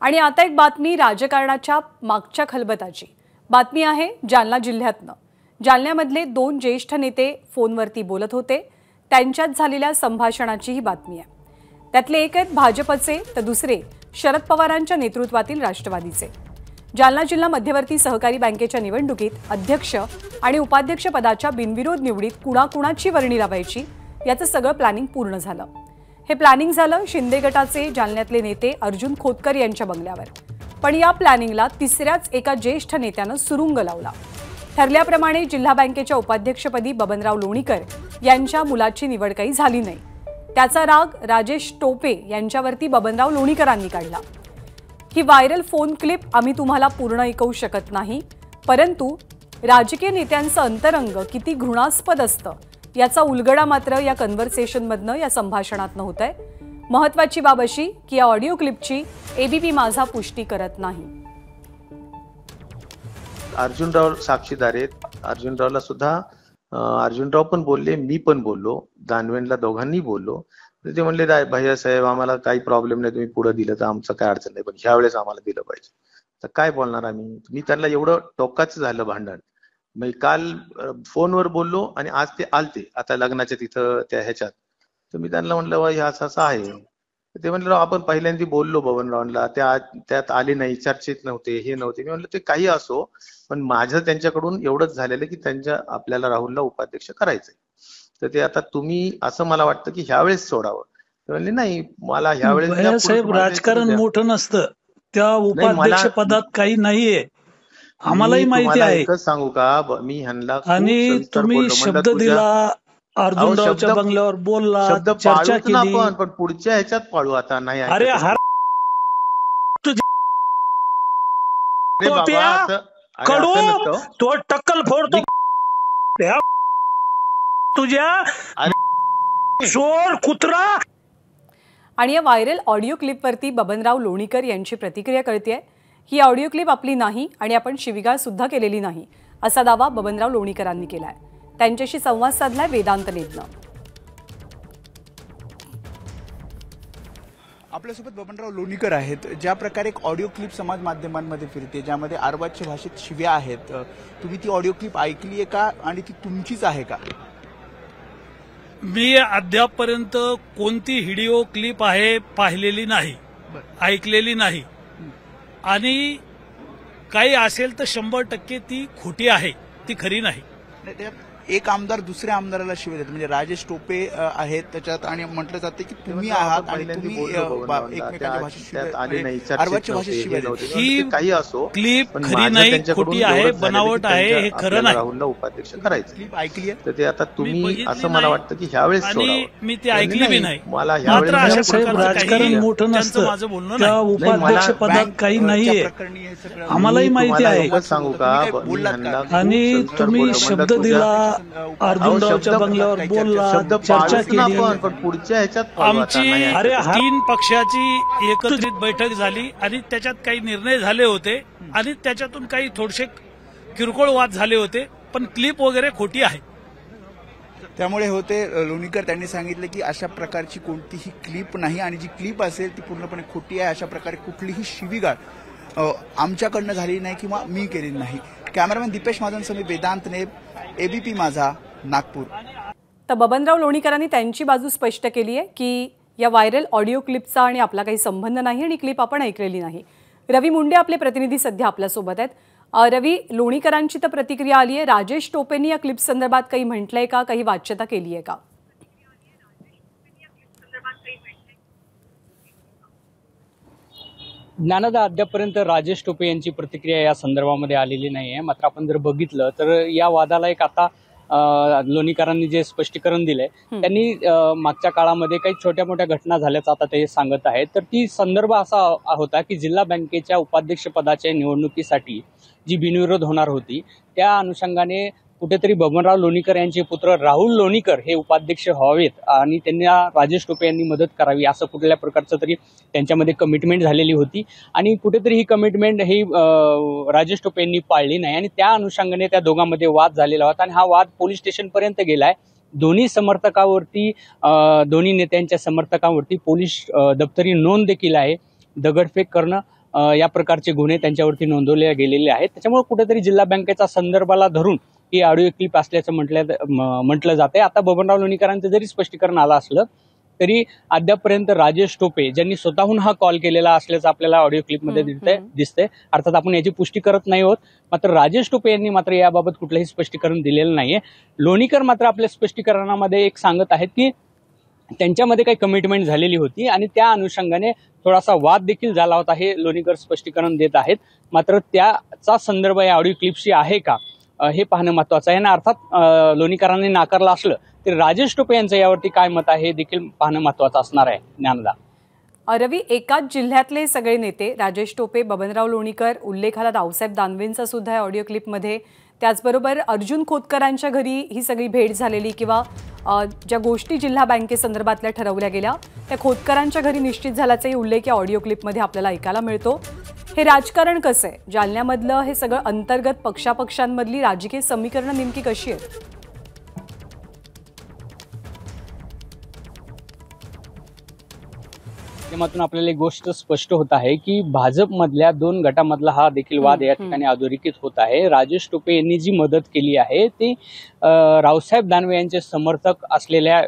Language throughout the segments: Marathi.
आणि आता एक बातमी राजकारणाच्या मागच्या खलबताची बातमी आहे जालना जिल्ह्यातनं। जालन्यामधले दोन ज्येष्ठ नेते फोनवरती बोलत होते, त्यांच्यात झालेल्या संभाषणाची ही बातमी आहे। त्यातले एक आहेत भाजपचे तर दुसरे शरद पवारांच्या नेतृत्वातील राष्ट्रवादीचे। जालना जिल्हा मध्यवर्ती सहकारी बँकेच्या निवडणुकीत अध्यक्ष आणि उपाध्यक्ष पदाच्या बिनविरोध निवडीत कुणाकुणाची वर्णी लावायची याचं सगळं प्लॅनिंग पूर्ण झालं। हे प्लॅनिंग झालं शिंदे गटाचे जालन्यातले नेते अर्जुन खोतकर यांच्या बंगल्यावर। पण या प्लॅनिंगला तिसऱ्याच एका ज्येष्ठ नेत्यानं सुरुंग लावला। ठरल्याप्रमाणे जिल्हा बँकेच्या उपाध्यक्षपदी बबनराव लोणीकर यांच्या मुलाची निवड काही झाली नाही। त्याचा राग राजेश टोपे यांच्यावरती बबनराव लोणीकरांनी काढला। ही व्हायरल फोन क्लिप आम्ही तुम्हाला पूर्ण ऐकवू शकत नाही, परंतु राजकीय नेत्यांचं अंतरंग किती घृणास्पद असतं याचा उलगडा मात्र या कन्व्हर्सेशनमधनं या संभाषणातनं होतंय। महत्त्वाची बाब अशी की या ऑडिओ क्लिपची एबीपी माझा पुष्टी करत नाही। अर्जुनराव साक्षीदार आहेत। अर्जुनरावला सुद्धा अर्जुनराव पण बोलले, मी पण बोललो, दानवेंना दोघांनी बोललो। ते म्हणले भैया साहेब आम्हाला काही प्रॉब्लेम नाही, तुम्ही पुढे दिलं तर आमचं काय अडचण नाही, पण ह्या वेळेस आम्हाला दिलं पाहिजे। तर काय बोलणार आम्ही? मी त्यांना एवढं टोकाचं झालं भांडण। मी काल फोनवर बोललो आणि आज ते आलते आता लग्नाच्या तिथं त्या ह्याच्यात। तर मी त्यांना म्हणलं हे असं असं आहे। ते म्हणलं आपण पहिल्यांदा बोललो बबनरावांना, त्यात आले नाही, चर्चेत नव्हते, हे नव्हते। मी म्हणलं ते काही असो, पण माझं त्यांच्याकडून एवढंच झालेलं की आपल्याला राहुलला उपाध्यक्ष करायचंय। तर ते आता तुम्ही असं मला वाटतं की ह्यावेळेस सोडावं। ते म्हणले नाही मला ह्यावेळेस साहेब राजकारण मोठं नसतं, त्या उपाध्यक्ष पदात काही नाहीये, आम्हालाही माहिती आहे। एकच सांगू का, मी ह्यांना आणि तुम्ही शब्द दिला, अर्जुनरावच्या बंगल्यावर बोलला, चर्चा केली, पण पुढच्या ह्याच्यात पाळू आता नाही। अरे कडू तो टक्कल फोडतो तुझ्या चोर कुत्रा। आणि या व्हायरल ऑडिओ क्लिपवरती बबनराव लोणीकर यांची प्रतिक्रिया कळतेय। ही ऑडिओ क्लिप आपली नाही आणि आपण शिवीगाळ सुद्धा केलेली नाही असा दावा बबनराव लोणीकरांनी केलाय। त्यांच्याशी संवाद साधलाय वेदांत नेतनं। आपल्यासोबत बबनराव लोणीकर आहेत। ज्या प्रकारे एक ऑडिओ क्लिप समाज माध्यमांमध्ये फिरते ज्यामध्ये अर्वाच्य भाषेत शिव्या आहेत, तुम्ही ती ऑडिओ क्लिप ऐकली आहे का आणि ती तुमचीच आहे का? मी अद्यापपर्यंत कोणती व्हिडिओ क्लिप आहे पाहिलेली नाही, ऐकलेली नाही, आणि काही असेल तर 100% ती खोटी आहे, ती खरी नाही। एक आमदार दुसऱ्या आमदाराला शिव्या देतात, म्हणजे राजेश टोपे आहेत त्याच्यात, आणि म्हटलं जाते की तुम्ही आहात आणि तुम्ही एकमेकांच्या भाषेत अर्वाच्य भाषेत शिव्या देतात। ही काही असो क्लिप खरी नाही, खोटी आहे, बनावट आहे, हे खरं नाही। राहुलला उपाध्यक्ष करायचं क्लिप ऐकली आहे तर ते आता तुम्ही असं मला वाटतं की ह्यावेळेस सोडावं। मी ती ऐकली बी नाही। मला राजकारण मोठं नसतं, माझं बोलणं त्या उपाध्यक्ष पदात काही नाहीये, आम्हालाही माहिती आहे। सांगू का, आणि तुम्ही शब्द दिला, अर्जुनरावच्या बंगल्यावर बोलला, चर्चा केली, पण पुढच्या ह्याच्यात आमची 3 पक्षाची एकत्रित बैठक झाली आणि त्याच्यात काही निर्णय झाले होते आणि त्याच्यातून काही थोडेसे किरकोळ वाद झाले होते, पण क्लिप वगैरे खोटी आहे। त्यामुळे होते लोणीकर त्यांनी सांगितले की अशा प्रकारची कोणतीही क्लिप नाही आणि जी क्लिप असेल ती पूर्णपणे खोटी आहे। अशा प्रकारे कुठलीही शिवीगाळ आमच्याकडनं झाली नाही किंवा मी केलेली नाही। कॅमेरामॅन दीपेश महाजनसह मी वेदांत नेब, एबीपी माझा, नागपूर। तर बबनराव लोणीकरांनी त्यांची बाजू स्पष्ट केली आहे की या व्हायरल ऑडिओ क्लिपचा आणि आपला काही संबंध नाही आणि क्लिप आपण ऐकलेली नाही। रवी मुंडे आपले प्रतिनिधी सध्या आपल्यासोबत आहेत। रवी, लोणीकरांची तर प्रतिक्रिया आली आहे, राजेश टोपेंनी या क्लिप संदर्भात काही म्हटलंय का, काही वाच्यता केली आहे का? ज्ञानदा, अद्यापर्यंत राजेश टोपे यांची प्रतिक्रिया या संदर्भामध्ये आलेली नाही आहे। मात्र आपण जर बघितलं तर या वादाला एक आता लोणीकरांनी जे स्पष्टीकरण दिलंय, त्यांनी मागच्या काळामध्ये काही छोट्या मोठ्या घटना झाल्याचं आता ते सांगत आहेत। तर ती संदर्भ असा होता की जिल्हा बँकेच्या उपाध्यक्ष पदाच्या निवडणुकीसाठी जी बिनविरोध होणार होती, त्या अनुषंगाने कुठेतरी बबनराव लोणीकर यांचे पुत्र राहुल लोणीकर हे उपाध्यक्ष व्हावेत आणि त्यांना राजेश टोपे यांनी मदत करावी असं कुठल्या प्रकारचं तरी त्यांच्यामध्ये कमिटमेंट झालेली होती आणि कुठेतरी ही कमिटमेंट ही राजेश टोपे यांनी पाळली नाही आणि त्या अनुषंगाने त्या दोघांमध्ये वाद झालेला होता आणि हा वाद पोलीस स्टेशनपर्यंत गेलाय। दोन्ही समर्थकावरती, दोन्ही नेत्यांच्या समर्थकांवरती पोलीस दप्तरी नोंद देखील आहे। दगडफेक करणं या प्रकारचे गुन्हे त्यांच्यावरती नोंदवले गेलेले आहेत. त्याच्यामुळे कुठेतरी जिल्हा बँकेचा संदर्भाला धरून ही ऑडिओ क्लिप असल्याचं म्हटलं जाते. आता बबनराव लोणीकरांचं जरी स्पष्टीकरण आलं असलं तरी अद्यापपर्यंत राजेश टोपे ज्यांनी स्वतःहून हा कॉल केलेला असल्याचं आपल्याला ऑडिओ क्लिपमध्ये दिसतंय. अर्थात आपण याची पुष्टी करत नाही आहोत, मात्र राजेश टोपे यांनी मात्र याबाबत कुठलंही स्पष्टीकरण दिलेलं नाहीये. लोणीकर मात्र आपल्या स्पष्टीकरणामध्ये एक सांगत आहेत की त्यांच्यामध्ये काही कमिटमेंट झालेली होती आणि त्या अनुषंगाने थोडासा वाद देखील झाला होता, हे लोणीकर स्पष्टीकरण देत आहेत. मात्र त्याचा संदर्भ या ऑडिओ क्लिपशी आहे का हे पाहणं महत्वाचं आहे. आणि अर्थात लोणीकरांनी नाकारलं असलं तरी राजेश टोपे यांचं यावरती काय मत आहे हे देखील पाहणं महत्वाचं असणार आहे. ज्ञानदा. रवी, एकाच जिल्ह्यातले सगळे नेते राजेश टोपे, बबनराव लोणीकर, उल्लेख आला रावसाहेब दानवेंचा सुद्धा या ऑडिओ क्लिपमध्ये, त्याचबरोबर अर्जुन खोतकरांच्या घरी ही सगळी भेट झालेली किंवा ज्या गोष्टी जिल्हा बँकेसंदर्भातल्या ठरवल्या गेल्या त्या खोतकरांच्या घरी निश्चित झाल्याचाही उल्लेख या ऑडिओ क्लिपमध्ये आपल्याला ऐकायला मिळतो. हे राजकारण कसं आहे? जालन्यामधलं हे सगळं अंतर्गत पक्षापक्षांमधली राजकीय समीकरणं नेमकी कशी आहेत? माध्यमातून आपल्याला एक गोष्ट स्पष्ट होत आहे की भाजपमधल्या दोन गटामधला हा देखील वाद या ठिकाणी अधोरेखित होत आहे. राजेश टोपे यांनी जी मदत केली आहे ती रावसाहेब दानवे यांचे समर्थक असलेल्या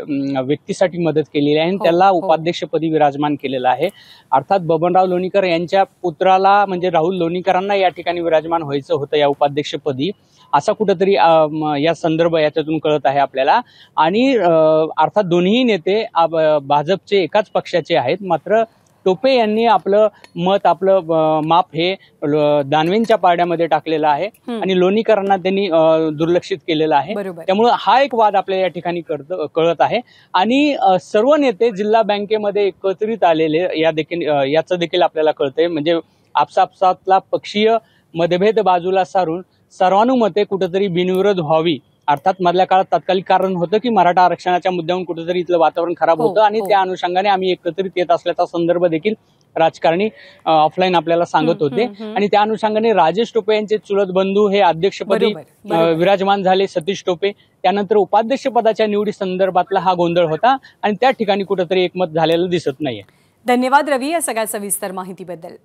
व्यक्तीसाठी मदत केलेली आहे आणि त्याला उपाध्यक्षपदी विराजमान केलेलं आहे. अर्थात बबनराव लोणीकर यांच्या पुत्राला म्हणजे राहुल लोणीकरांना या ठिकाणी विराजमान व्हायचं होतं या उपाध्यक्षपदी, असा कुठंतरी या संदर्भ याच्यातून कळत आहे आपल्याला. आणि अर्थात दोन्ही नेते भाजपचे एकाच पक्षाचे आहेत, मात्र टोपे यांनी आपलं मत, आपलं माप हे दानवेंच्या पारड्यामध्ये टाकलेलं आहे आणि लोणीकरांना त्यांनी दुर्लक्षित केलेलं आहे. त्यामुळे हा एक वाद आपल्याला या ठिकाणी कळत आहे. आणि सर्व नेते जिल्हा बँकेमध्ये एकत्रित आलेले याचं देखील आपल्याला कळतंय. म्हणजे आपसापसातला पक्षीय मतभेद बाजूला सारून सर्वानुमते कुठेतरी बिनविरोध व्हावी. अर्थात मधल्या काळात तात्कालिक कारण होतं की मराठा आरक्षणाच्या मुद्द्यावरून कुठेतरी इथलं वातावरण खराब होतं आणि त्या अनुषंगाने आम्ही एकत्रित येत असल्याचा संदर्भ देखील राजकारणी ऑफलाईन आपल्याला सांगत होते. आणि त्या अनुषंगाने राजेश टोपे यांचे चुलत बंधू हे अध्यक्षपदी विराजमान झाले, सतीश टोपे. त्यानंतर उपाध्यक्ष पदाच्या निवडी संदर्भातला हा गोंधळ होता आणि त्या ठिकाणी कुठेतरी एकमत झालेलं दिसत नाहीये. धन्यवाद रवी या सगळ्या सविस्तर माहितीबद्दल.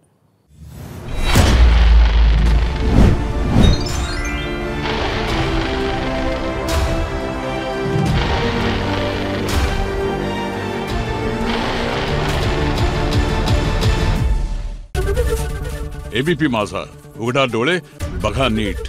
एबीपी माझा, उघडा डोळे बघा नीट.